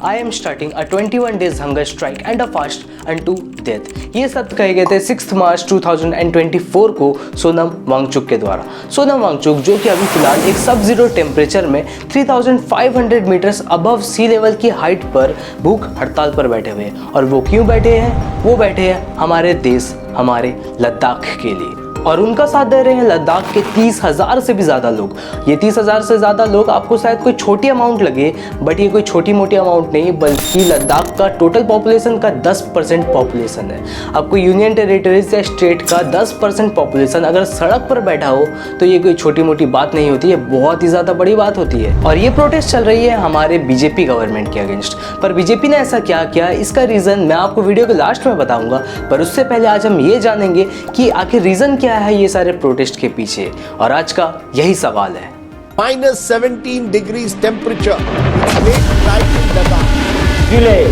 I am starting a 21 days hunger strike and a fast unto death। ये शब्द कहे गए थे 6 मार्च 2024 को सोनम वांगचुक के द्वारा। सोनम वांगचुक जो कि अभी फिलहाल एक सब जीरो टेम्परेचर में 3500 मीटर्स अबव सी लेवल की हाइट पर भूख हड़ताल पर बैठे हुए हैं। और वो क्यों बैठे हैं? वो बैठे हैं हमारे देश, हमारे लद्दाख के लिए। और उनका साथ दे रहे हैं लद्दाख के 30,000 से भी ज़्यादा लोग। ये 30,000 से ज़्यादा लोग आपको शायद कोई छोटी अमाउंट लगे, बट ये कोई छोटी मोटी अमाउंट नहीं, बल्कि लद्दाख का टोटल पॉपुलेशन का 10% पॉपुलेशन है। आपको यूनियन टेरिटरीज या स्टेट का 10% पॉपुलेशन अगर सड़क पर बैठा हो तो ये कोई छोटी मोटी बात नहीं होती है, बहुत ही ज़्यादा बड़ी बात होती है। और ये प्रोटेस्ट चल रही है हमारे बीजेपी गवर्नमेंट के अगेंस्ट। पर बीजेपी ने ऐसा क्या किया, इसका रीज़न मैं आपको वीडियो के लास्ट में बताऊँगा। पर उससे पहले आज हम ये जानेंगे कि आखिर रीज़न क्या है ये सारे प्रोटेस्ट के पीछे। और आज का यही सवाल है। -17 degrees temperature. It's late night in Ladakh. Delay.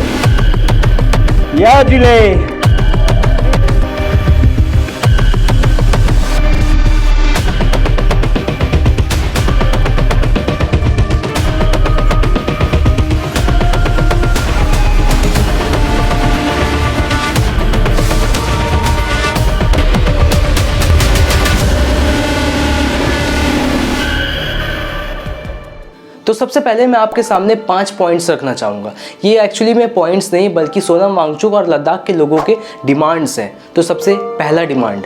तो सबसे पहले मैं आपके सामने 5 पॉइंट्स रखना चाहूँगा। ये एक्चुअली में पॉइंट्स नहीं बल्कि सोनम वांगचुक और लद्दाख के लोगों के डिमांड्स हैं। तो सबसे पहला demand,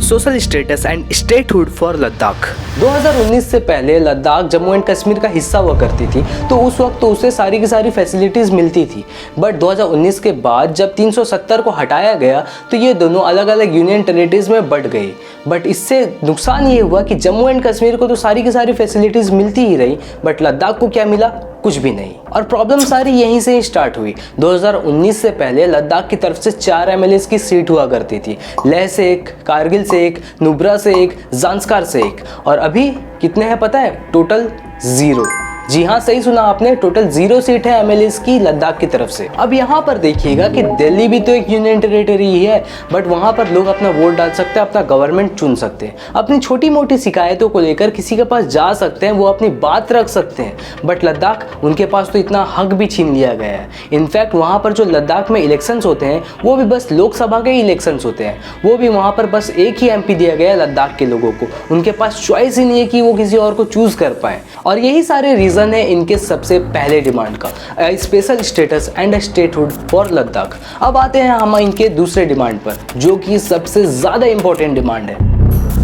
social status and statehood for Ladakh. 2019 से पहले लद्दाख जम्मू एंड कश्मीर का हिस्सा हुआ करती थी, तो उस वक्त तो उसे सारी की सारी फैसिलिटीज़ मिलती थी। बट 2019 के बाद जब 370 को हटाया गया तो ये दोनों अलग अलग यूनियन टेरिटरीज में बढ़ गई। बट इससे नुकसान ये हुआ कि जम्मू एंड कश्मीर को तो सारी की सारी फैसिलिटीज़ मिलती ही रही, बट लद्दाख को क्या मिला? कुछ भी नहीं। और प्रॉब्लम सारी यहीं से ही स्टार्ट हुई। 2019 से पहले लद्दाख की तरफ से 4 MLAs की सीट हुआ करती थी। लेह से एक, कारगिल से एक, नुब्रा से एक, ज़ांस्कार से एक। और अभी कितने हैं पता है? टोटल 0। जी हाँ, सही सुना आपने, टोटल 0 सीट है MLAs की लद्दाख की तरफ से। अब यहाँ पर देखिएगा कि दिल्ली भी तो एक यूनियन टेरिटरी ही है, बट वहाँ पर लोग अपना वोट डाल सकते हैं, अपना गवर्नमेंट चुन सकते हैं, अपनी छोटी मोटी शिकायतों को लेकर किसी के पास जा सकते हैं, वो अपनी बात रख सकते हैं। बट लद्दाख, उनके पास तो इतना हक भी छीन लिया गया है। इनफैक्ट वहाँ पर जो लद्दाख में इलेक्शंस होते हैं वो भी बस लोकसभा के इलेक्शंस होते हैं। वो भी वहाँ पर बस एक ही MP दिया गया है लद्दाख के लोगों को। उनके पास चॉइस ही नहीं है कि वो किसी और को चूज कर पाए। और यही सारे रीज़न है इनके सबसे पहले डिमांड का, special status and statehood for Ladakh. अब आते हैं हम इनके दूसरे डिमांड पर, जो कि सबसे ज़्यादा इंपॉर्टेंट डिमांड है,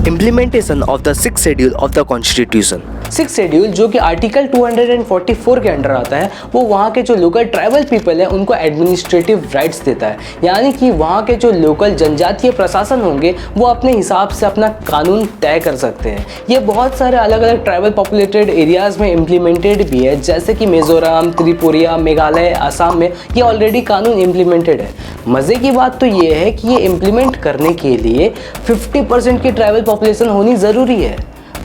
implementation of the 6th schedule of the constitution. 6th schedule जो कि आर्टिकल 244 के अंडर आता है, वो वहाँ के जो लोकल ट्राइबल पीपल हैं उनको एडमिनिस्ट्रेटिव राइट्स देता है। यानी कि वहाँ के जो लोकल जनजातीय प्रशासन होंगे वो अपने हिसाब से अपना कानून तय कर सकते हैं। ये बहुत सारे अलग अलग ट्राइबल पॉपुलेटेड एरियाज़ में इम्प्लीमेंटेड भी है, जैसे कि मिजोरम, त्रिपुरा, मेघालय, असम में ये ऑलरेडी कानून इम्प्लीमेंटेड है। मज़े की बात तो ये है कि ये इम्प्लीमेंट करने के लिए 50% की ट्राइबल पॉपुलेशन होनी ज़रूरी है।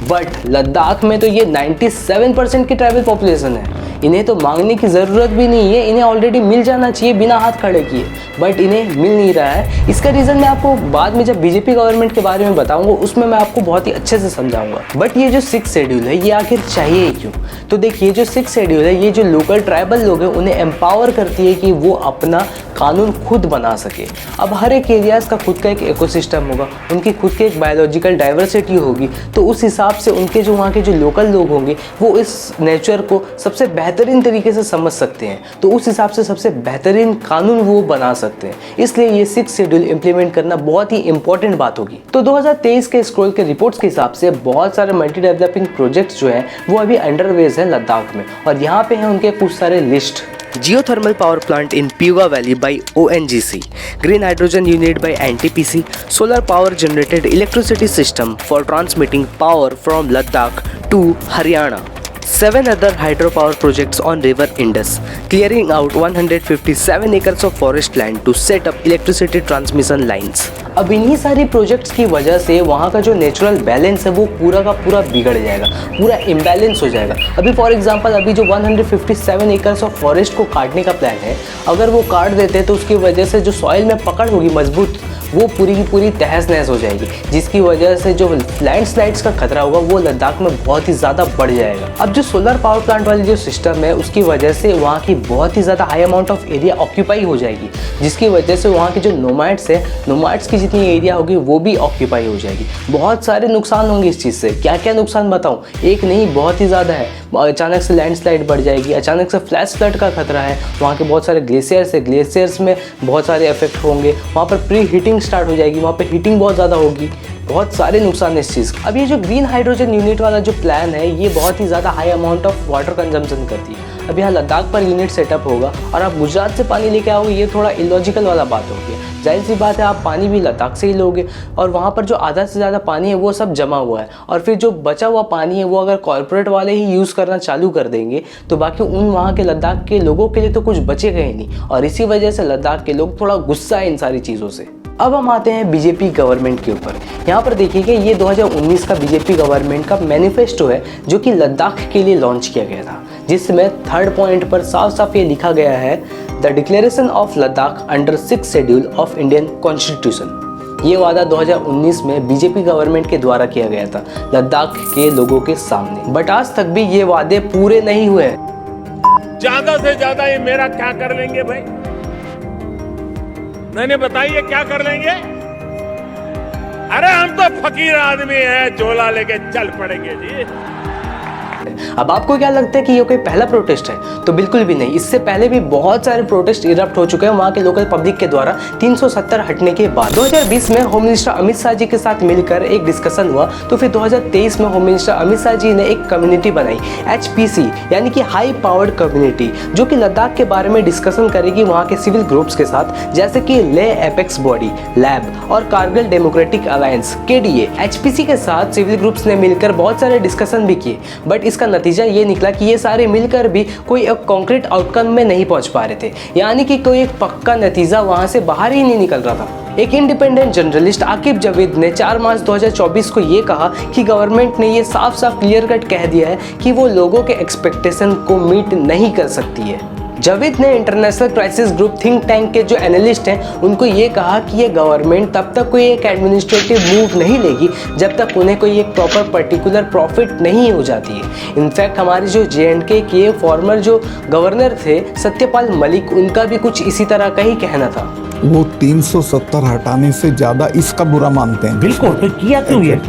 बट लद्दाख में तो ये 97% की ट्राइबल पॉपुलेशन है। इन्हें तो मांगने की ज़रूरत भी नहीं है, इन्हें ऑलरेडी मिल जाना चाहिए बिना हाथ खड़े किए, बट इन्हें मिल नहीं रहा है। इसका रीज़न मैं आपको बाद में जब बीजेपी गवर्नमेंट के बारे में बताऊंगा उसमें मैं आपको बहुत ही अच्छे से समझाऊंगा। बट ये जो 6th शेड्यूल है ये आखिर चाहिए ही क्यों? तो देखिए, जो 6th शेड्यूल है ये जो लोकल ट्राइबल लोग हैं उन्हें एम्पावर करती है कि वो अपना कानून खुद बना सके। अब हर एक एरियाज़ का खुद का एक इकोसिस्टम होगा, उनकी खुद की एक बायोलॉजिकल डाइवर्सिटी होगी, तो उस हिसाब से उनके जो वहाँ के जो लोकल लोग होंगे वो इस नेचर को सबसे बेहतरीन तरीके से समझ सकते हैं, तो उस हिसाब से सबसे बेहतरीन कानून वो बना सकते हैं। इसलिए ये 6th शेड्यूल इंप्लीमेंट करना बहुत ही इंपॉर्टेंट बात होगी। तो 2023 के स्क्रॉल के रिपोर्ट्स के हिसाब से बहुत सारे मल्टी डेवलपिंग प्रोजेक्ट्स जो हैं वो अभी अंडरवेज हैं लद्दाख में, और यहाँ पे हैं उनके कुछ सारे list. Geothermal power plant in Piuga Valley by ONGC, green hydrogen unit by NTPC, solar power generated electricity system for transmitting power from Ladakh to Haryana, 7 other hydropower projects on river Indus, clearing out 157 acres of forest land to set up electricity transmission lines. अब इन्हीं सारी projects की वजह से वहाँ का जो natural balance है वो पूरा का पूरा बिगड़ जाएगा, पूरा इम्बैलेंस हो जाएगा। अभी फॉर एग्जांपल अभी जो 157 एकर्स ऑफ फॉरेस्ट को काटने का प्लान है, अगर वो काट देते हैं तो उसकी वजह से जो सॉइल में पकड़ होगी मजबूत, वो पूरी की पूरी तहस नहस हो जाएगी, जिसकी वजह से जो लैंडस्लाइड्स का खतरा होगा वो लद्दाख में बहुत ही ज़्यादा बढ़ जाएगा। अब जो सोलर पावर प्लांट वाली जो सिस्टम है उसकी वजह से वहाँ की बहुत ही ज़्यादा high amount of area occupy हो जाएगी, जिसकी वजह से वहाँ के जो नोमैड्स है, नोमैड्स की जितनी एरिया होगी वो भी ऑक्यूपाई हो जाएगी। बहुत सारे नुकसान होंगे इस चीज़ से। क्या क्या नुकसान बताऊँ, एक नहीं बहुत ही ज़्यादा है। अचानक से लैंडस्लाइड बढ़ जाएगी, अचानक से फ्लैश फ्लड का खतरा है। वहाँ के बहुत सारे ग्लेशियर्स है, ग्लेशियर्स में बहुत सारे इफेक्ट होंगे। वहाँ पर प्री हीटिंग स्टार्ट हो जाएगी, वहाँ पर हीटिंग बहुत ज़्यादा होगी। बहुत सारे नुकसान है इस चीज़ का। अब ये जो ग्रीन हाइड्रोजन यूनिट वाला जो प्लान है ये बहुत ही ज़्यादा high amount of water consumption करती है। अब यहाँ लद्दाख पर यूनिट सेटअप होगा और आप गुजरात से पानी लेके आओगे, ये थोड़ा इलॉजिकल वाला बात होगी। जाहिर सी बात है आप पानी भी लद्दाख से ही लोगे और वहाँ पर जो आधा से ज़्यादा पानी है वो सब जमा हुआ है, और फिर जो बचा हुआ पानी है वो अगर कॉर्पोरेट वाले ही यूज़ करना चालू कर देंगे तो बाकी उन वहाँ के लद्दाख के लोगों के लिए तो कुछ बचेगा ही नहीं, और इसी वजह से लद्दाख के लोग थोड़ा गुस्सा है इन सारी चीज़ों से। अब हम आते हैं बीजेपी गवर्नमेंट के ऊपर। यहाँ पर देखिएगा ये 2019 का बीजेपी गवर्नमेंट का मैनिफेस्टो है जो कि लद्दाख के लिए लॉन्च किया गया था, जिसमें 3rd पॉइंट पर साफ साफ ये लिखा गया है, the declaration of Ladakh under 6th schedule of Indian constitution. ये वादा 2019 में बीजेपी गवर्नमेंट के द्वारा किया गया था लद्दाख के लोगों के सामने, बट आज तक भी ये वादे पूरे नहीं हुए हैं। ज्यादा से ज्यादा ये मेरा क्या कर लेंगे भाई, मैंने बताइए क्या कर लेंगे। अरे हम तो फकीर आदमी हैं, झोला लेके चल पड़ेंगे जी। अब आपको क्या लगता है कि ये कोई पहला प्रोटेस्ट है? तो बिल्कुल भी नहीं। इससे पहले भी बहुत सारे प्रोटेस्ट इरप्ट हो चुके हैं वहाँ के लोकल पब्लिक के द्वारा 370 हटने के बाद। 2020 में होम मिनिस्टर अमित शाह जी के साथ मिलकर एक डिस्कशन हुआ, तो फिर 2023 में होम मिनिस्टर अमित शाह जी ने एक कम्युनिटी बनाई HPC, यानी कि हाई पावर्ड कम्युनिटी, जो कि लद्दाख के बारे में डिस्कशन करेगी वहाँ के सिविल ग्रुप्स के साथ, जैसे कि लेह एपेक्स बॉडी, लैब और Kargil democratic alliance KDA। HPC के साथ सिविल ग्रुप्स ने मिलकर बहुत सारे डिस्कशन भी किए, बट इसका नतीजा ये निकला कि ये सारे मिलकर भी कोई एक कॉन्क्रीट आउटकम में नहीं पहुंच पा रहे थे, यानी कि कोई एक पक्का नतीजा वहां से बाहर ही नहीं निकल रहा था। एक इंडिपेंडेंट जर्नलिस्ट आकिब जावेद ने 4 मार्च 2024 को ये कहा कि गवर्नमेंट ने ये साफ साफ क्लियर कट कह दिया है कि वो लोगों के एक्सपेक्टेशन को मीट नहीं कर सकती है। जावेद ने international crisis group think tank के जो एनालिस्ट हैं उनको ये कहा कि ये गवर्नमेंट तब तक कोई एक एडमिनिस्ट्रेटिव मूव नहीं लेगी जब तक उन्हें कोई एक प्रॉपर पर्टिकुलर प्रॉफिट नहीं हो जाती है। इनफैक्ट हमारे जो JNK के फॉर्मर जो गवर्नर थे सत्यपाल मलिक, उनका भी कुछ इसी तरह का ही कहना था। वो 370 हटाने से ज़्यादा इसका बुरा मानते हैं। बिल्कुल, तो किया क्यों ये?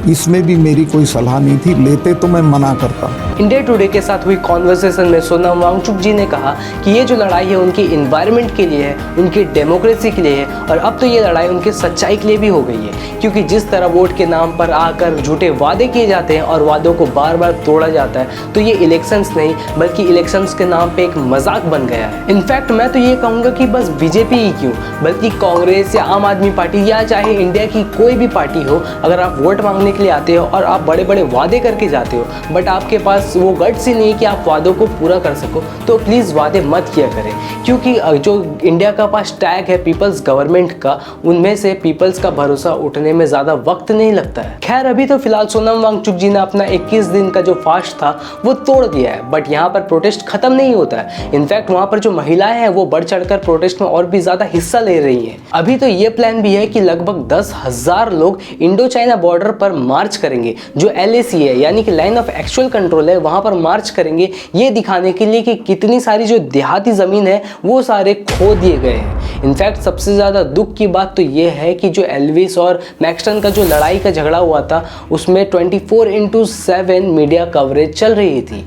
इसमें भी मेरी कोई सलाह नहीं थी, लेते तो मैं मना करता। इंडिया टुडे के साथ हुई कॉन्वर्सेशन में सोनम वांगचुक जी ने कहा कि ये जो लड़ाई है उनकी इन्वायरमेंट के लिए है, उनकी डेमोक्रेसी के लिए है, और अब तो ये लड़ाई उनकी सच्चाई के लिए भी हो गई है, क्योंकि जिस तरह वोट के नाम पर आकर झूठे वादे किए जाते हैं और वादों को बार बार तोड़ा जाता है, तो ये इलेक्शंस नहीं बल्कि इलेक्शंस के नाम पे एक मजाक बन गया है। इनफैक्ट मैं तो ये कहूँगा कि बस बीजेपी ही क्यों, बल्कि कांग्रेस या आम आदमी पार्टी या चाहे इंडिया की कोई भी पार्टी हो, अगर आप वोट मांगने के लिए आते हो और आप बड़े बड़े वादे करके जाते हो बट आपके पास वो गट्स ही नहीं कि आप वादों को पूरा कर सको, तो प्लीज़ वादे मत किया करें, क्योंकि जो इंडिया का पास टैग है पीपल्स गवर्नमेंट का, उनमें से पीपल्स का भरोसा उठने में ज़्यादा वक्त नहीं लगता है। खैर अभी तो फिलहाल सोनम वांगचुक जी ने अपना 21 दिन का जो फास्ट था वो तोड़ दिया है, बट यहाँ पर प्रोटेस्ट खत्म नहीं होता है। इनफैक्ट वहाँ पर जो महिलाएं हैं वो बढ़ चढ़कर प्रोटेस्ट में और भी ज़्यादा हिस्सा ले रही हैं। अभी तो ये प्लान भी है कि लगभग 10,000 लोग इंडो चाइना बॉर्डर पर मार्च करेंगे, जो LAC है यानी कि लाइन ऑफ एक्चुअल कंट्रोल है, वहाँ पर मार्च करेंगे, ये दिखाने के लिए कि कितनी सारी जो देहाती ज़मीन है वो सारे खो दिए गए हैं। इनफैक्ट सबसे ज़्यादा दुख की बात तो ये है कि जो एल्विस और मैक्सटन का जो लड़ाई का झगड़ा हुआ था उसमें 24/7 मीडिया कवरेज चल रही थी।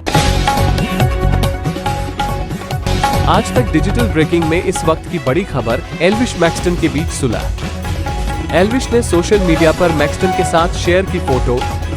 आज तक डिजिटल ब्रेकिंग में इस वक्त की बड़ी खबर एल्विश मैक्सटन के बीच सुलह। एल्विश ने सोशल मीडिया पर मैक्सटन के साथ शेयर की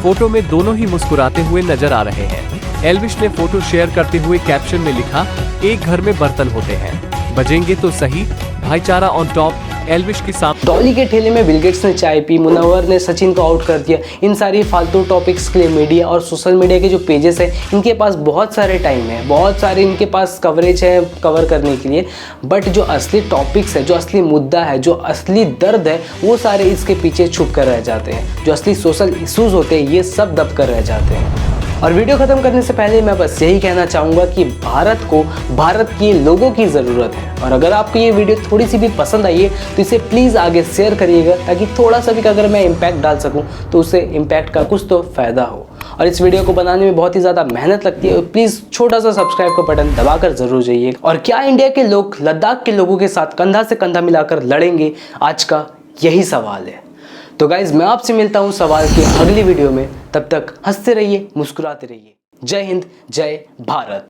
फोटो में दोनों ही मुस्कुराते हुए नजर आ रहे हैं। एल्विश ने फोटो शेयर करते हुए कैप्शन में लिखा, एक घर में बर्तन होते हैं, बजेंगे तो सही, भाईचारा ऑन टॉप। एल्विश की टॉली के ठेले में बिल गेट्स ने चाय पी, मुनव्वर ने सचिन को आउट कर दिया। इन सारी फालतू टॉपिक्स के लिए मीडिया और सोशल मीडिया के जो पेजेस हैं इनके पास बहुत सारे टाइम है, बहुत सारे इनके पास कवरेज है कवर करने के लिए, बट जो असली टॉपिक्स है, जो असली मुद्दा है, जो असली दर्द है, वो सारे इसके पीछे छुप कर रह जाते हैं। जो असली सोशल इश्यूज होते हैं ये सब दब कर रह जाते हैं। और वीडियो खत्म करने से पहले मैं बस यही कहना चाहूँगा कि भारत को भारत के लोगों की ज़रूरत है। और अगर आपको ये वीडियो थोड़ी सी भी पसंद आई है तो इसे प्लीज़ आगे शेयर करिएगा, ताकि थोड़ा सा भी अगर मैं इम्पैक्ट डाल सकूँ तो उससे इम्पैक्ट का कुछ तो फ़ायदा हो। और इस वीडियो को बनाने में बहुत ही ज़्यादा मेहनत लगती है, प्लीज़ छोटा सा सब्सक्राइब का बटन दबाकर ज़रूर जाइए। और क्या इंडिया के लोग लद्दाख के लोगों के साथ कंधा से कंधा मिलाकर लड़ेंगे, आज का यही सवाल है। तो गाइज मैं आपसे मिलता हूँ सवाल की अगली वीडियो में, तब तक हंसते रहिए, मुस्कुराते रहिए। जय हिंद, जय भारत।